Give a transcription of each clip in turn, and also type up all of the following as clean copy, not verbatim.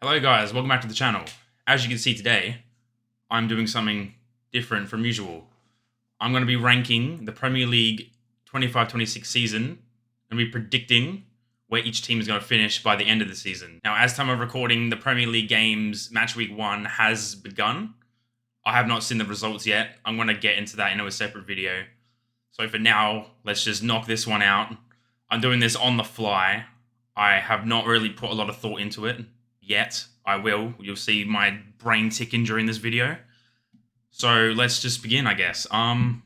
Hello guys, welcome back to the channel. As you can see today, I'm doing something different from usual. I'm going to be ranking the Premier League 25-26 season and be predicting where each team is going to finish by the end of the season. Now, as time of recording, the Premier League games match week 1 has begun. I have not seen the results yet. I'm going to get into that in a separate video. So for now, let's just knock this one out. I'm doing this on the fly. I have not really put a lot of thought into it yet. I will. You'll see my brain ticking during this video. So let's just begin, I guess. Number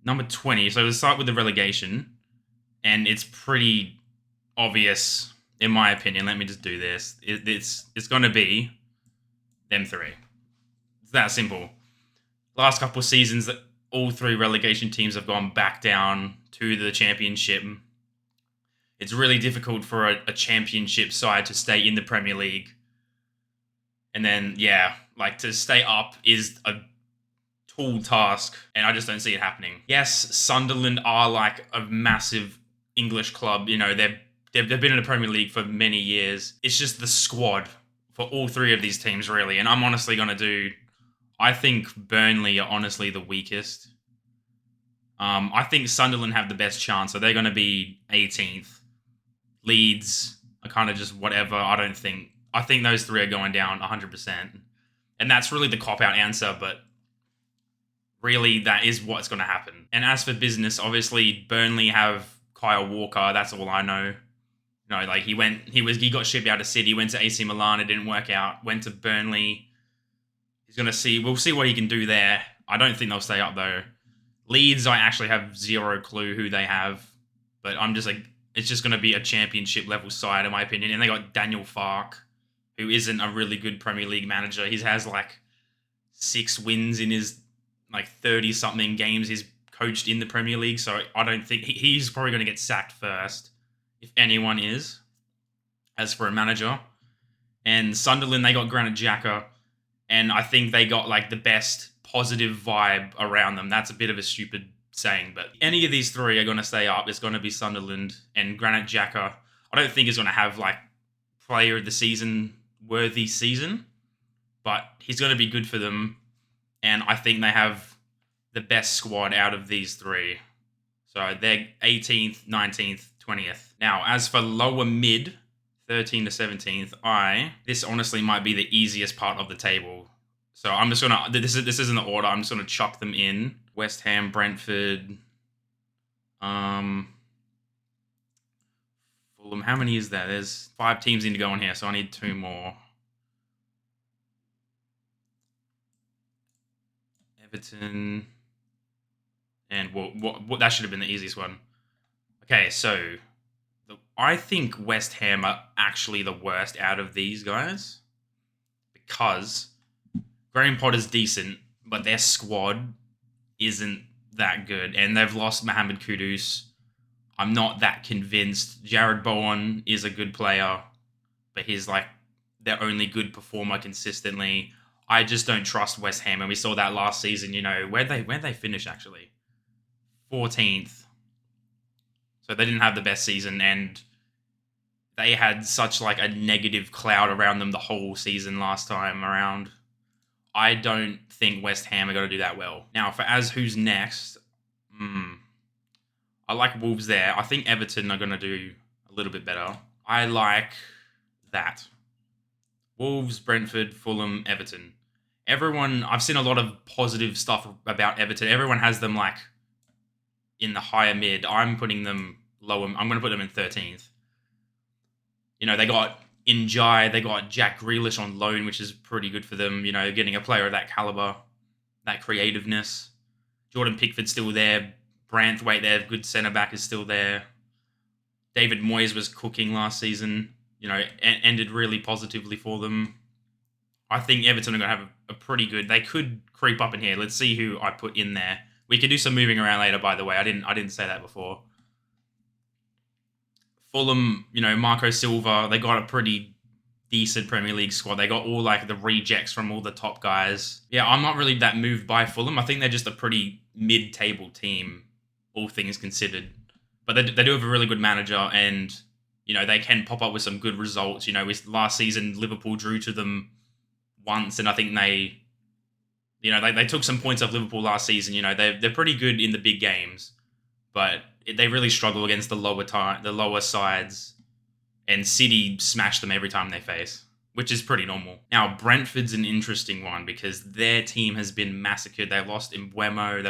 20. So let's start with the relegation. And it's pretty obvious, in my opinion. Let me just do this. It's going to be them three. It's that simple. Last couple of seasons, all three relegation teams have gone back down to the championship. It's really difficult for a championship side to stay in the Premier League. And then, yeah, like to stay up is a tall task, and I just don't see it happening. Yes, Sunderland are like a massive English club. You know, they've been in the Premier League for many years. It's just the squad for all three of these teams, really. And I'm honestly going to do... I think Burnley are honestly the weakest. I think Sunderland have the best chance, so they're going to be 18th. Leeds are kind of just whatever. I think those three are going down 100%. And that's really the cop-out answer, but really that is what's going to happen. And as for business, obviously Burnley have Kyle Walker. That's all I know. You know, like he got shipped out of City, went to AC Milan, it didn't work out, went to Burnley. We'll see what he can do there. I don't think they'll stay up though. Leeds, I actually have zero clue who they have, but I'm just like, it's just going to be a championship level side in my opinion. And they got Daniel Farke, who isn't a really good Premier League manager. He has like 6 wins in his like 30 something games he's coached in the Premier League. So I don't think he's probably going to get sacked first, if anyone is, as for a manager. And Sunderland, they got Granit Xhaka. And I think they got like the best positive vibe around them. That's a bit of a stupid saying, but any of these three are going to stay up. It's going to be Sunderland, and Granit Xhaka, I don't think is going to have like player of the season worthy season, but he's going to be good for them. And I think they have the best squad out of these three. So they're 18th, 19th, 20th. Now, as for lower mid, 13 to 17th, this honestly might be the easiest part of the table. So I'm just gonna, this isn't the order, I'm just gonna chuck them in. West Ham, Brentford, Fulham, how many is there? There's 5 teams need to go on here, so I need 2 more. Everton, and what that should have been the easiest one. Okay, so I think West Ham are actually the worst out of these guys, because Graham Potter's decent, but their squad isn't that good, and they've lost Mohamed Kudus. I'm not that convinced. Jared Bowen is a good player, but he's like their only good performer consistently. I just don't trust West Ham, and we saw that last season. You know, where'd they finish actually? 14th. So they didn't have the best season, and they had such like a negative cloud around them the whole season last time around. I don't think West Ham are going to do that well. Now, for as who's next, I like Wolves there. I think Everton are going to do a little bit better. I like that. Wolves, Brentford, Fulham, Everton. I've seen a lot of positive stuff about Everton. Everyone has them like in the higher mid. I'm putting them lower. I'm going to put them in 13th. You know, they got Njai, they got Jack Grealish on loan, which is pretty good for them. You know, getting a player of that caliber, that creativeness. Jordan Pickford's still there. Branthwaite, their good centre-back, is still there. David Moyes was cooking last season. You know, ended really positively for them. I think Everton are going to have a pretty good... They could creep up in here. Let's see who I put in there. We could do some moving around later, by the way. I didn't say that before. Fulham, you know, Marco Silva, they got a pretty decent Premier League squad. They got all like the rejects from all the top guys. Yeah, I'm not really that moved by Fulham. I think they're just a pretty mid-table team, all things considered. But they do have a really good manager, and They can pop up with some good results. Last season, Liverpool drew to them once, and I think they took some points off Liverpool last season. They're pretty good in the big games, but they really struggle against the lower sides, and City smash them every time they face, which is pretty normal. Now, Brentford's an interesting one because their team has been massacred. They've lost Mbeumo,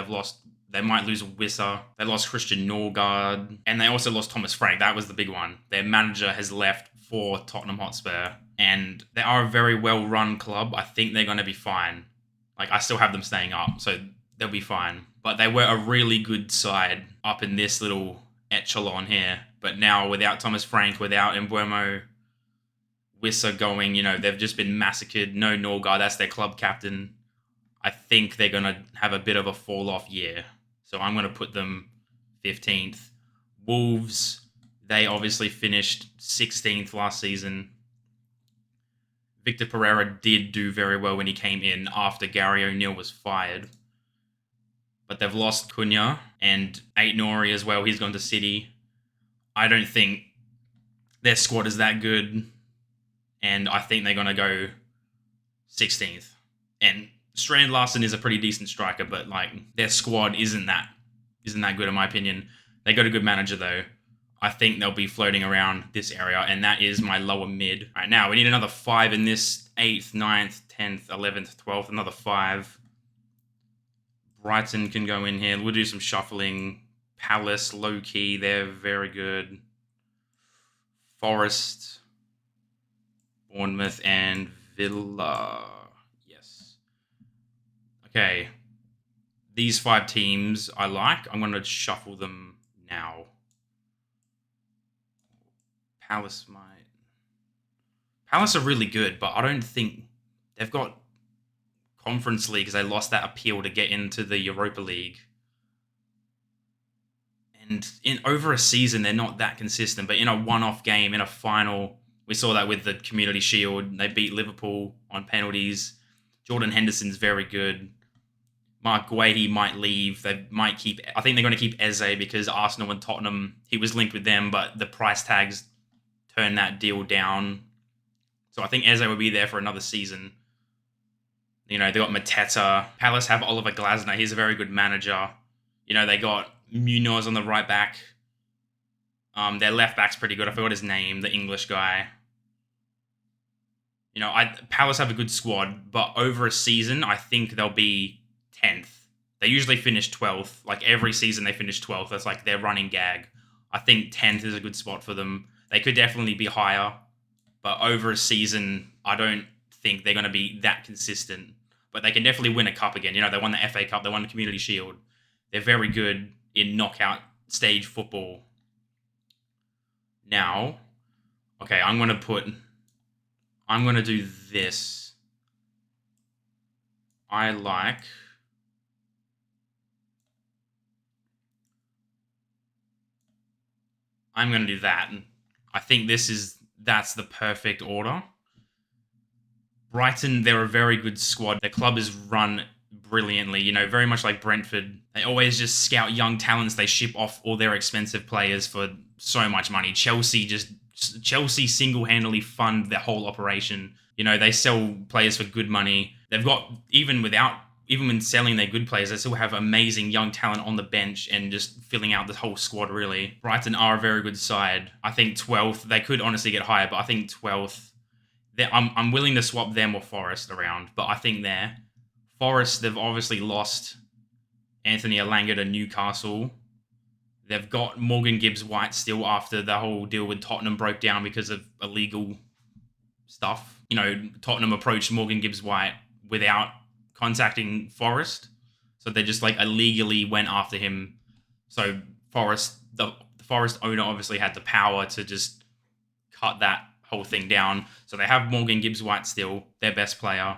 they might lose Wissa, they lost Christian Norgard, and they also lost Thomas Frank. That was the big one. Their manager has left for Tottenham Hotspur, and they are a very well-run club. I think they're going to be fine. I still have them staying up, so they'll be fine. But they were a really good side up in this little echelon here. But now, without Thomas Frank, without Mbeumo, Wissa going, they've just been massacred. No Norgard, that's their club captain. I think they're going to have a bit of a fall-off year. So I'm going to put them 15th. Wolves, they obviously finished 16th last season. Victor Pereira did do very well when he came in after Gary O'Neill was fired. But they've lost Cunha and Ait-Nouri as well. He's gone to City. I don't think their squad is that good. And I think they're going to go 16th. And Strand Larsen is a pretty decent striker, but their squad isn't that good in my opinion. They got a good manager though. I think they'll be floating around this area, and that is my lower mid. Right now, we need another 5 in this 8th, 9th, 10th, 11th, 12th, another 5. Brighton can go in here. We'll do some shuffling. Palace, low key, they're very good. Forest, Bournemouth, and Villa. Yes. Okay. These 5 teams I like. I'm going to shuffle them now. Palace are really good, but I don't think they've got Conference League because they lost that appeal to get into the Europa League. And in over a season, they're not that consistent. But in a one-off game, in a final, we saw that with the Community Shield. They beat Liverpool on penalties. Jordan Henderson's very good. Mark Guehi might leave. I think they're going to keep Eze because Arsenal and Tottenham, he was linked with them, but the price tags turned that deal down. So I think Eze will be there for another season. They got Mateta. Palace have Oliver Glasner. He's a very good manager. They got Munoz on the right back. Their left back's pretty good. I forgot his name, the English guy. Palace have a good squad, but over a season, I think they'll be 10th. They usually finish 12th. Every season they finish 12th. That's their running gag. I think 10th is a good spot for them. They could definitely be higher, but over a season, I don't think they're going to be that consistent. But they can definitely win a cup again. They won the FA Cup. They won the Community Shield. They're very good in knockout stage football. Now, okay, I'm going to do this. I'm going to do that. I think that's the perfect order. Brighton, they're a very good squad. Their club is run brilliantly, very much like Brentford. They always just scout young talents. They ship off all their expensive players for so much money. Chelsea single-handedly fund their whole operation. They sell players for good money. They've got, even when selling their good players, they still have amazing young talent on the bench and just filling out the whole squad, really. Brighton are a very good side. I think 12th. They could honestly get higher, but I think 12th. I'm willing to swap them or Forest around, but I think Forest, they've obviously lost Anthony Elanga to Newcastle. They've got Morgan Gibbs-White still after the whole deal with Tottenham broke down because of illegal stuff. Tottenham approached Morgan Gibbs-White without contacting Forest. So they just illegally went after him. So the Forest owner obviously had the power to just cut that whole thing down. So they have Morgan Gibbs-White still, their best player.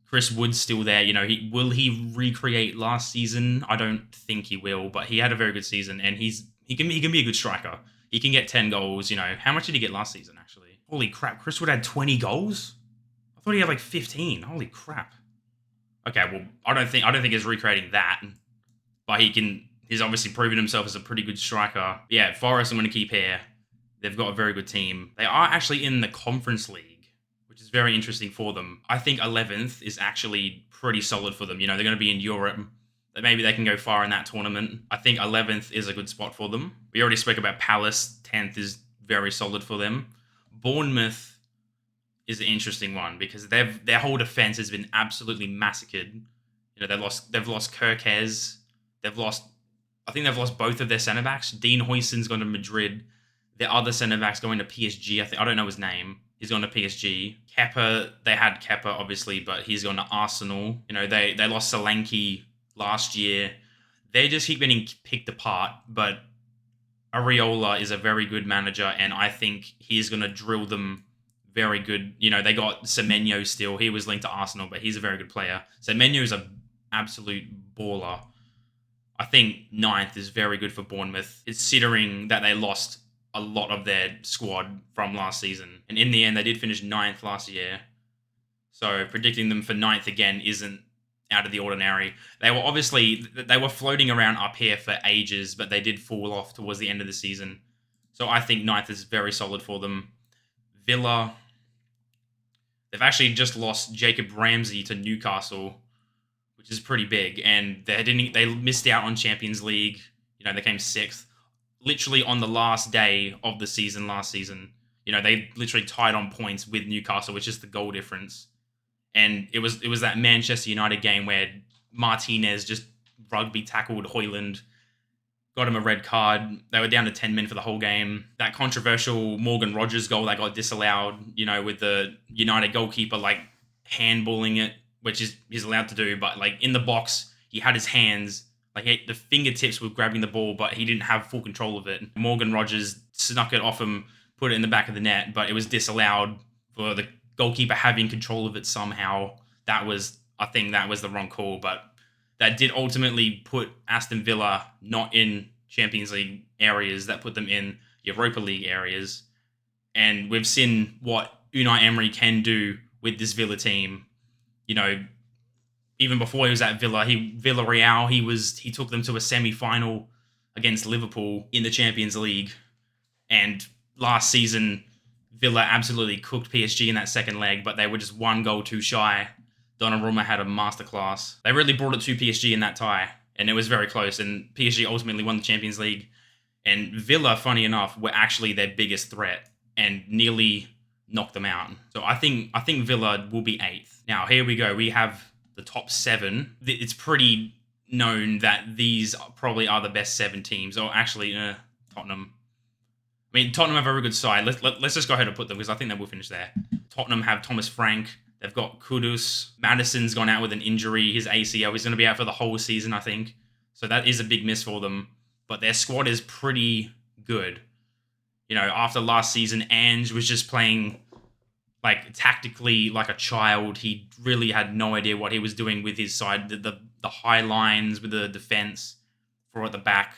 Chris Wood's still there. Will he recreate last season? I don't think he will, but he had a very good season, and he can be a good striker. He can get 10 goals. How much did he get last season? Actually, holy crap! Chris Wood had 20 goals. I thought he had 15. Holy crap! Okay, well, I don't think he's recreating that, but he's obviously proven himself as a pretty good striker. Yeah, Forest I'm going to keep here. They've got a very good team. They are actually in the Conference League, which is very interesting for them. I think 11th is actually pretty solid for them. You know, they're going to be in Europe. Maybe they can go far in that tournament. I think 11th is a good spot for them. We already spoke about Palace. 10th is very solid for them. Bournemouth is an interesting one because their whole defense has been absolutely massacred. You know, they've lost Kirkez. I think they've lost both of their centre backs. Dean Huijsen's gone to Madrid. The other centre back's going to PSG. I don't know his name. He's gone to PSG. Kepa, they had Kepa obviously, but he's gone to Arsenal. You know, they lost Solanke last year. They just keep getting picked apart, but Areola is a very good manager, and I think he's going to drill them very good. You know, they got Semenyo still. He was linked to Arsenal, but he's a very good player. Semenyo's an absolute baller. I think 9th is very good for Bournemouth, considering that they lost a lot of their squad from last season. And in the end, they did finish 9th last year. So predicting them for 9th again isn't out of the ordinary. They were floating around up here for ages, but they did fall off towards the end of the season. So I think 9th is very solid for them. Villa, they've actually just lost Jacob Ramsey to Newcastle, which is pretty big, and they missed out on Champions League. You know, they came 6th, literally on the last day of the season last season. You know, they literally tied on points with Newcastle, which is the goal difference. And it was that Manchester United game where Martinez just rugby tackled Højlund, got him a red card. They were down to 10 men for the whole game. That controversial Morgan Rogers goal that got disallowed, you know, with the United goalkeeper like handballing it, which he's allowed to do, but like in the box, he had his hands, like the fingertips were grabbing the ball, but he didn't have full control of it. Morgan Rogers snuck it off him, put it in the back of the net, but it was disallowed for the goalkeeper having control of it somehow. I think that was the wrong call, but that did ultimately put Aston Villa not in Champions League areas, that put them in Europa League areas. And we've seen what Unai Emery can do with this Villa team. You know, even before he was at Villarreal, he took them to a semi-final against Liverpool in the Champions League. And last season, Villa absolutely cooked PSG in that second leg, but they were just one goal too shy. Donnarumma had a masterclass. They really brought it to PSG in that tie, and it was very close. And PSG ultimately won the Champions League. And Villa, funny enough, were actually their biggest threat and nearly knocked them out. So I think Villa will be 8th. Now, here we go. We have the top 7. It's pretty known that these probably are the best 7 teams. Or actually, Tottenham. I mean, Tottenham have a very good side. Let's just go ahead and put them, because I think they will finish there. Tottenham have Thomas Frank. They've got Kudus. Madison's gone out with an injury. His ACL. He's going to be out for the whole season, I think. So that is a big miss for them. But their squad is pretty good. You know, after last season, Ange was just playing like tactically like a child. He really had no idea what he was doing with his side. The high lines with the defense for at the back.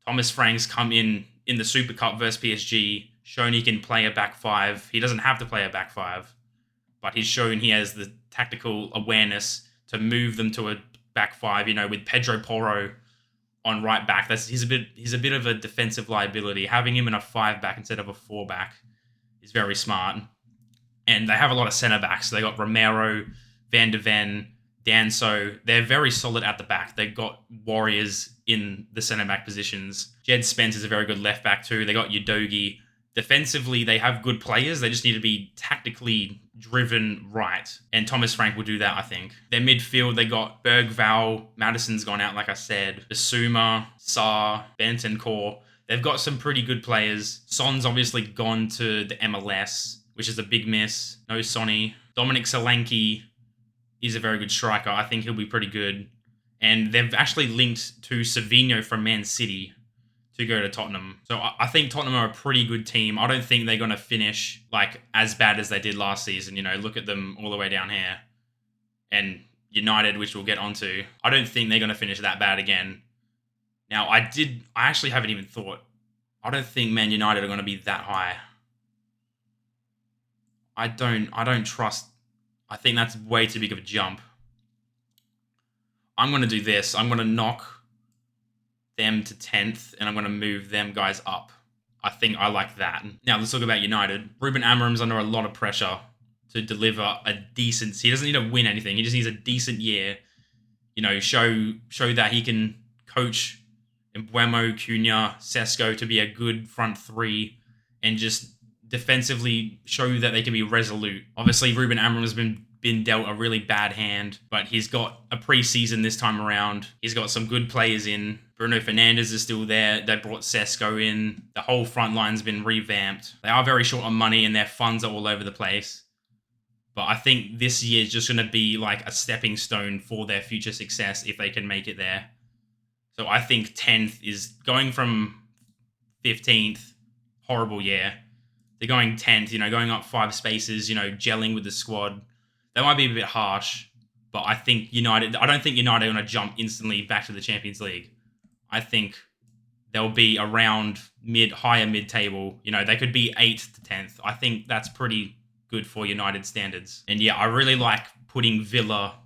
Thomas Frank's come in the Super Cup versus PSG, shown he can play a back 5. He doesn't have to play a back 5, but he's shown he has the tactical awareness to move them to a back 5. You know, with Pedro Porro on right back, he's a bit of a defensive liability. Having him in a 5 back instead of a 4 back is very smart. And they have a lot of centre backs. So they got Romero, Van de Ven, Danso. They're very solid at the back. They've got warriors in the centre back positions. Jed Spence is a very good left back too. They got Udogi. Defensively, they have good players. They just need to be tactically driven right. And Thomas Frank will do that, I think. Their midfield, they got Bergval. Madison's gone out, like I said. Basuma, Sarr, Bentancur. They've got some pretty good players. Son's obviously gone to the MLS, which is a big miss. No Sonny. Dominic Solanke is a very good striker. I think he'll be pretty good. And they've actually linked to Savinho from Man City to go to Tottenham. So I think Tottenham are a pretty good team. I don't think they're going to finish like as bad as they did last season. You know, look at them all the way down here. And United, which we'll get onto. I don't think they're going to finish that bad again. Now, I actually haven't even thought. I don't think Man United are going to be that high. I don't trust. I think that's way too big of a jump. I'm going to do this. I'm going to knock them to 10th, and I'm going to move them guys up. I think I like that. Now let's talk about United. Ruben Amorim's under a lot of pressure to deliver a decent. He doesn't need to win anything. He just needs a decent year. Show that he can coach Embuemo, Cunha, Sesko to be a good front three, and just defensively show that they can be resolute. Obviously, Ruben Amorim has been dealt a really bad hand, but he's got a preseason this time around. He's got some good players in. Bruno Fernandes is still there. They brought Sesko in. The whole front line's been revamped. They are very short on money and their funds are all over the place. But I think this year is just going to be like a stepping stone for their future success if they can make it there. So I think 10th is going from 15th, horrible year. They're going 10th, going up 5 spaces, gelling with the squad. That might be a bit harsh, but I don't think United are going to jump instantly back to the Champions League. I think they'll be around higher mid-table. They could be 8th to 10th. I think that's pretty good for United standards. And yeah, I really like putting Villa,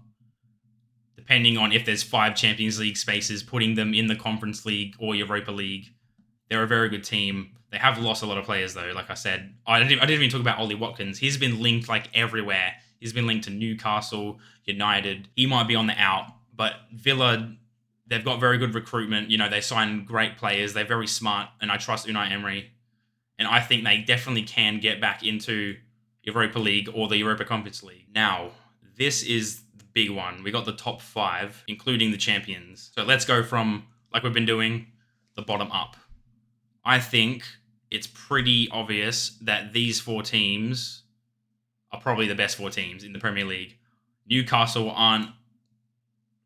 depending on if there's 5 Champions League spaces, putting them in the Conference League or Europa League. They're a very good team. They have lost a lot of players though. Like I said, I didn't even talk about Ollie Watkins. He's been linked like everywhere. He's been linked to Newcastle, United. He might be on the out, but Villa, they've got very good recruitment. They sign great players. They're very smart, and I trust Unai Emery. And I think they definitely can get back into Europa League or the Europa Conference League. Now, this is the big one. We got the top 5, including the champions. So let's go from, like we've been doing, the bottom up. I think it's pretty obvious that these 4 teams are probably the best 4 teams in the Premier League. Newcastle aren't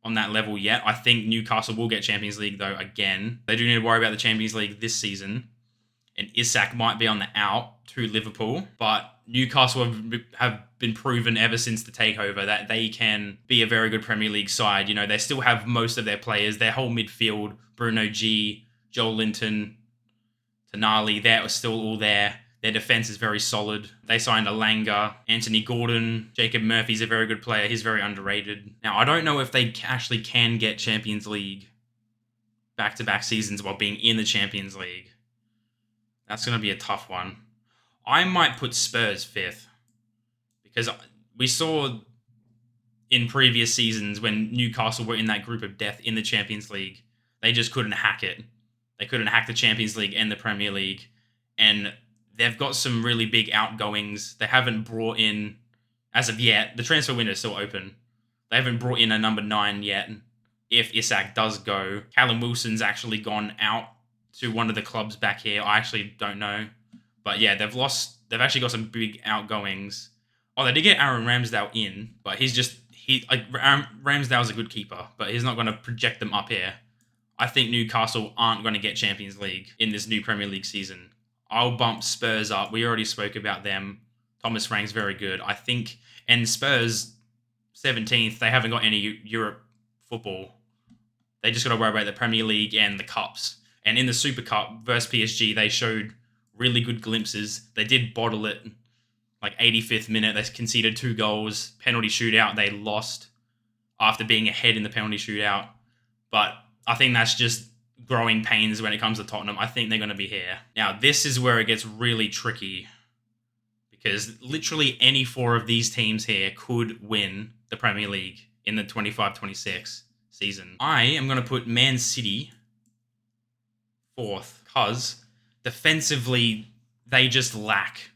on that level yet. I think Newcastle will get Champions League, though, again. They do need to worry about the Champions League this season. And Isak might be on the out to Liverpool. But Newcastle have been proven ever since the takeover that they can be a very good Premier League side. They still have most of their players. Their whole midfield, Bruno G, Joel Linton, Tonali, they're still all there. Their defense is very solid. They signed Alanga, Anthony Gordon, Jacob Murphy's a very good player. He's very underrated. Now, I don't know if they actually can get Champions League back-to-back seasons while being in the Champions League. That's going to be a tough one. I might put Spurs 5th because we saw in previous seasons when Newcastle were in that group of death in the Champions League, they just couldn't hack it. They couldn't hack the Champions League and the Premier League. And they've got some really big outgoings. They haven't brought in, as of yet, the transfer window is still open. They haven't brought in a number 9 yet. If Isak does go, Callum Wilson's actually gone out to one of the clubs back here. I actually don't know. But yeah, they've actually got some big outgoings. Oh, they did get Aaron Ramsdale in, but Ramsdale's a good keeper, but he's not going to project them up here. I think Newcastle aren't going to get Champions League in this new Premier League season. I'll bump Spurs up. We already spoke about them. Thomas Frank's very good. I think, and Spurs, 17th, they haven't got any Europe football. They just got to worry about the Premier League and the Cups. And in the Super Cup versus PSG, they showed really good glimpses. They did bottle it, like 85th minute. They conceded 2 goals. Penalty shootout, they lost after being ahead in the penalty shootout. But I think that's just growing pains when it comes to Tottenham. I think they're going to be here. Now, this is where it gets really tricky because literally any 4 of these teams here could win the Premier League in the 25-26 season. I am going to put Man City 4th because defensively, they just lack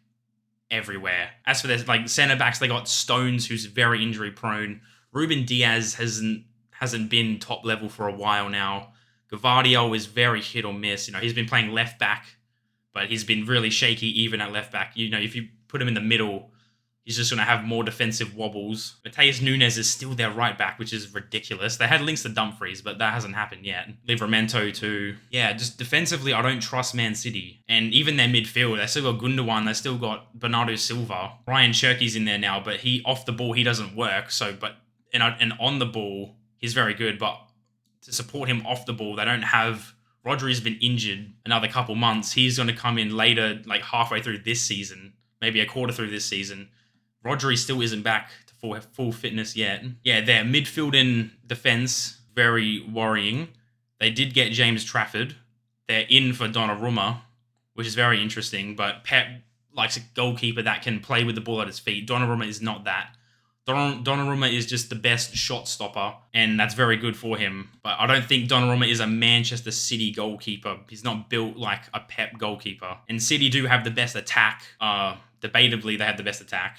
everywhere. As for their centre-backs, they got Stones, who's very injury-prone. Ruben Diaz hasn't been top level for a while now. Gavardio is very hit or miss. He's been playing left back, but he's been really shaky even at left back. If you put him in the middle, he's just going to have more defensive wobbles. Mateus Nunes is still their right back, which is ridiculous. They had links to Dumfries, but that hasn't happened yet. Livramento too. Yeah, just defensively, I don't trust Man City. And even their midfield, they still got Gundogan, they still got Bernardo Silva. Ryan Cherky's in there now, but off the ball, he doesn't work. And on the ball, he's very good, but to support him off the ball, they don't have... Rodri's been injured another couple months. He's going to come in later, like halfway through this season, maybe a quarter through this season. Rodri still isn't back to full fitness yet. Yeah, their midfield and defense, very worrying. They did get James Trafford. They're in for Donnarumma. which is very interesting. But Pep likes a goalkeeper that can play with the ball at his feet. Donnarumma is not that. Donnarumma is just the best shot stopper, and that's very good for him. But I don't think Donnarumma is a Manchester City goalkeeper. He's not built like a Pep goalkeeper. And City do have the best attack. Debatably, they have the best attack.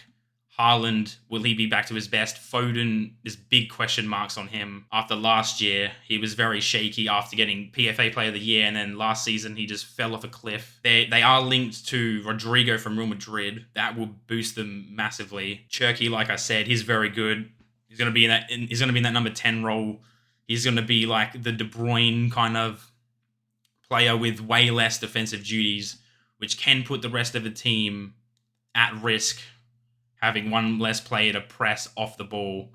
Haaland, will he be back to his best? Foden, there's big question marks on him. After last year, he was very shaky after getting PFA Player of the Year, and then last season he just fell off a cliff. They are linked to Rodrigo from Real Madrid. That will boost them massively. Cherky, like I said, he's very good. He's gonna be in that number 10 role. He's gonna be like the De Bruyne kind of player with way less defensive duties, which can put the rest of the team at risk, having one less player to press off the ball.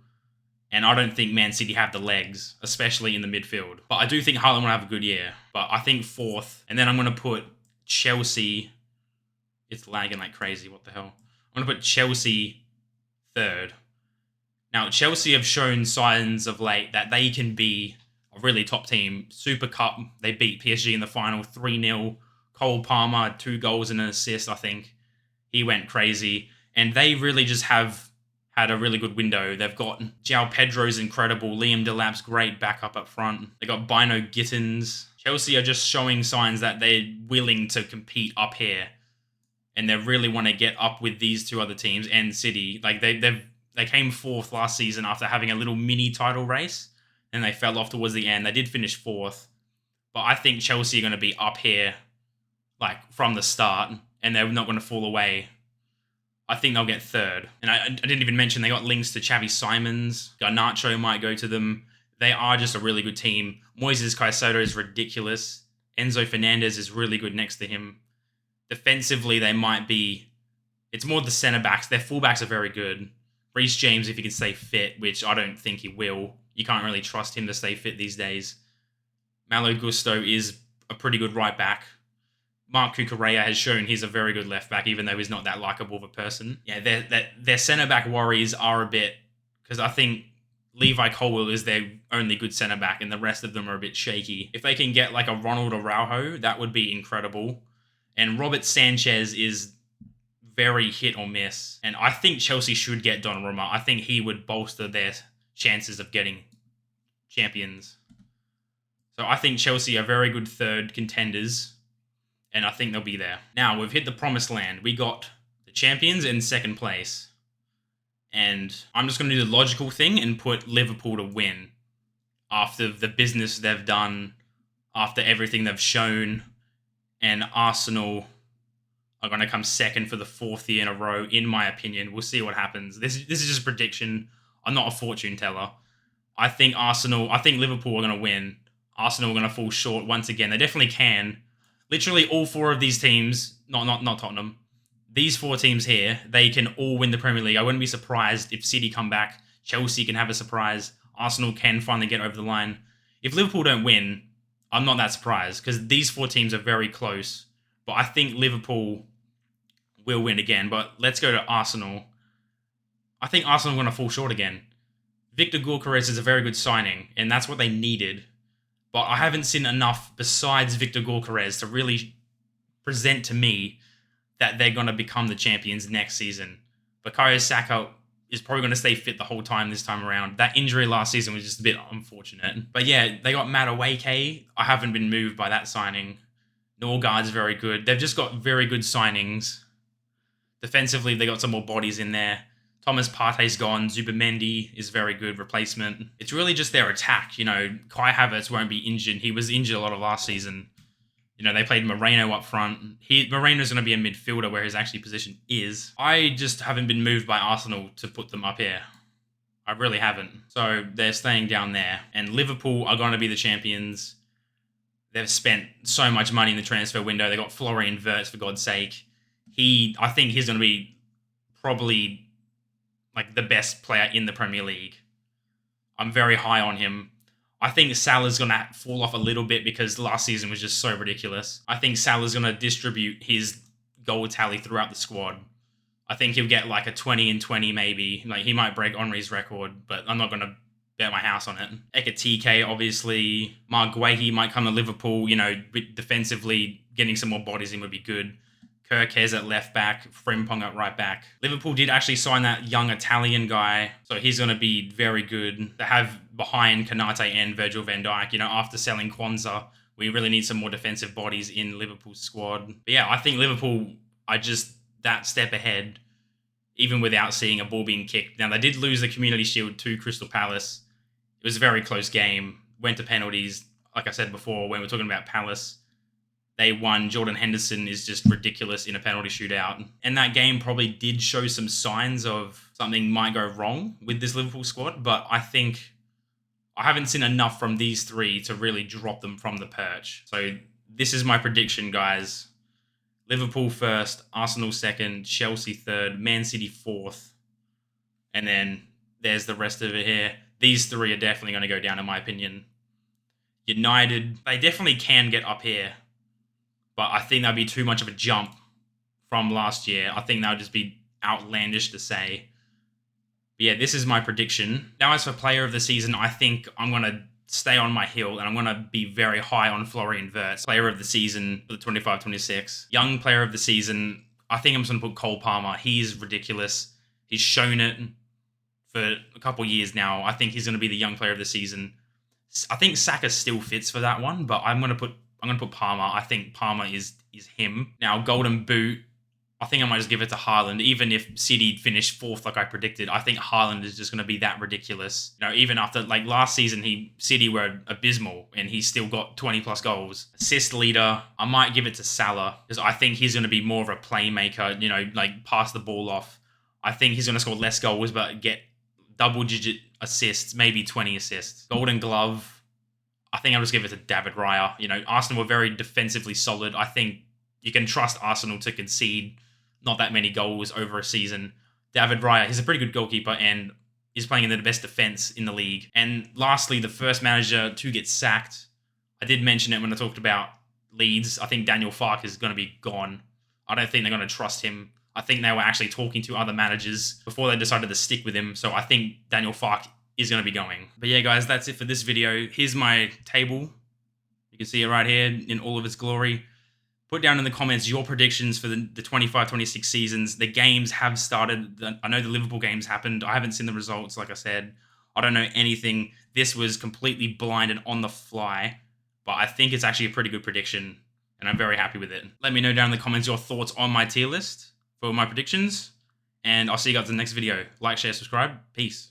And I don't think Man City have the legs, especially in the midfield. But I do think Haaland will have a good year. But I think fourth. And then I'm going to put Chelsea. It's lagging like crazy. What the hell? I'm going to put Chelsea third. Now, Chelsea have shown signs of late that they can be a really top team. Super Cup, they beat PSG in the final 3-0. Cole Palmer had 2 goals and an assist, I think. He went crazy. And they really just have had a really good window. They've got João Pedro's incredible. Liam Delap's great backup up front. They got Bino Gittins. Chelsea are just showing signs that they're willing to compete up here. And they really want to get up with these 2 other teams and City. Like they came 4th last season after having a little mini title race. And they fell off towards the end. They did finish 4th. But I think Chelsea are going to be up here like from the start. And they're not going to fall away. I think they'll get 3rd. And I didn't even mention they got links to Xavi Simons. Garnacho might go to them. They are just a really good team. Moises Caicedo is ridiculous. Enzo Fernandez is really good next to him. Defensively, they might be... It's more the centre-backs. Their full-backs are very good. Reece James, if he can stay fit, which I don't think he will. You can't really trust him to stay fit these days. Malo Gusto is a pretty good right-back. Marc Cucurella has shown he's a very good left back, even though he's not that likable of a person. Yeah, their centre back worries are a bit, because I think Levi Colwill is their only good centre back, and the rest of them are a bit shaky. If they can get like a Ronald Araujo, that would be incredible. And Robert Sanchez is very hit or miss, and I think Chelsea should get Donnarumma. I think he would bolster their chances of getting champions. So I think Chelsea are very good 3rd contenders. And I think they'll be there. Now, we've hit the promised land. We got the champions in 2nd place. And I'm just going to do the logical thing and put Liverpool to win. After the business they've done, after everything they've shown. And Arsenal are going to come 2nd for the 4th year in a row, in my opinion. We'll see what happens. This is just a prediction. I'm not a fortune teller. I think Liverpool are going to win. Arsenal are going to fall short once again. They definitely can. Literally all 4 of these teams, not Tottenham, these 4 teams here, they can all win the Premier League. I wouldn't be surprised if City come back. Chelsea can have a surprise. Arsenal can finally get over the line. If Liverpool don't win, I'm not that surprised because these 4 teams are very close. But I think Liverpool will win again. But let's go to Arsenal. I think Arsenal are going to fall short again. Victor Gyökeres is a very good signing, and that's what they needed. But I haven't seen enough besides Victor Gyökeres to really present to me that they're going to become the champions next season. Bukayo Saka is probably going to stay fit the whole time this time around. That injury last season was just a bit unfortunate. But yeah, they got Madueke. I haven't been moved by that signing. Norgard's very good. They've just got very good signings. Defensively, they got some more bodies in there. Thomas Partey's gone. Zubimendi is very good replacement. It's really just their attack. You know, Kai Havertz won't be injured. He was injured a lot of last season. You know, they played Moreno up front. Moreno's going to be a midfielder where his actually position is. I just haven't been moved by Arsenal to put them up here. I really haven't. So they're staying down there. And Liverpool are going to be the champions. They've spent so much money in the transfer window. They got Florian Wirtz, for God's sake. I think he's going to be probably like the best player in the Premier League. I'm very high on him. I think Salah's going to fall off a little bit because last season was just so ridiculous. I think Salah's going to distribute his goal tally throughout the squad. I think he'll get like a 20 and 20 maybe. Like he might break Henry's record, but I'm not going to bet my house on it. Ekatike, obviously. Mark Guehi might come to Liverpool. You know, defensively, getting some more bodies in would be good. Kirkes at left back, Frimpong at right back. Liverpool did actually sign that young Italian guy, so he's going to be very good to have behind Kanate and Virgil van Dijk. You know, after selling Kwanzaa, we really need some more defensive bodies in Liverpool's squad. But yeah, I think Liverpool are just that step ahead, even without seeing a ball being kicked. Now, they did lose the Community Shield to Crystal Palace. It was a very close game. Went to penalties. Like I said before, when we're talking about Palace, they won. Jordan Henderson is just ridiculous in a penalty shootout. And that game probably did show some signs of something might go wrong with this Liverpool squad. But I think I haven't seen enough from these three to really drop them from the perch. So this is my prediction, guys. Liverpool first, Arsenal second, Chelsea third, Man City fourth. And then there's the rest of it here. These three are definitely going to go down, in my opinion. United, they definitely can get up here. But I think that'd be too much of a jump from last year. I think that would just be outlandish to say. But yeah, this is my prediction. Now, as for player of the season, I think I'm going to stay on my hill and I'm going to be very high on Florian Wirtz. Player of the season for the 25-26. Young player of the season, I think I'm just going to put Cole Palmer. He's ridiculous. He's shown it for a couple years now. I think he's going to be the young player of the season. I think Saka still fits for that one, but I'm going to put Palmer. I think Palmer is him. Now, Golden Boot, I think I might just give it to Haaland. Even if City finished fourth like I predicted, I think Haaland is just going to be that ridiculous. You know, even after, like, last season, City were abysmal, and he still got 20-plus goals. Assist leader, I might give it to Salah, because I think he's going to be more of a playmaker, you know, like, pass the ball off. I think he's going to score less goals, but get double-digit assists, maybe 20 assists. Golden Glove, I think I'll just give it to David Raya. You know, Arsenal were very defensively solid. I think you can trust Arsenal to concede not that many goals over a season. David Raya, he's a pretty good goalkeeper and is playing in the best defense in the league. And lastly, the first manager to get sacked. I did mention it when I talked about Leeds. I think Daniel Farke is going to be gone. I don't think they're going to trust him. I think they were actually talking to other managers before they decided to stick with him. So I think Daniel Farke is going to be going. But yeah, guys, that's it for this video. Here's my table. You can see it right here in all of its glory. Put down in the comments your predictions for the 25-26 seasons. The games have started. I know the Liverpool games happened. I haven't seen the results, like I said. I don't know anything. This was completely blind and on the fly. But I think it's actually a pretty good prediction, and I'm very happy with it. Let me know down in the comments your thoughts on my tier list for my predictions. And I'll see you guys in the next video. Like, share, subscribe. Peace.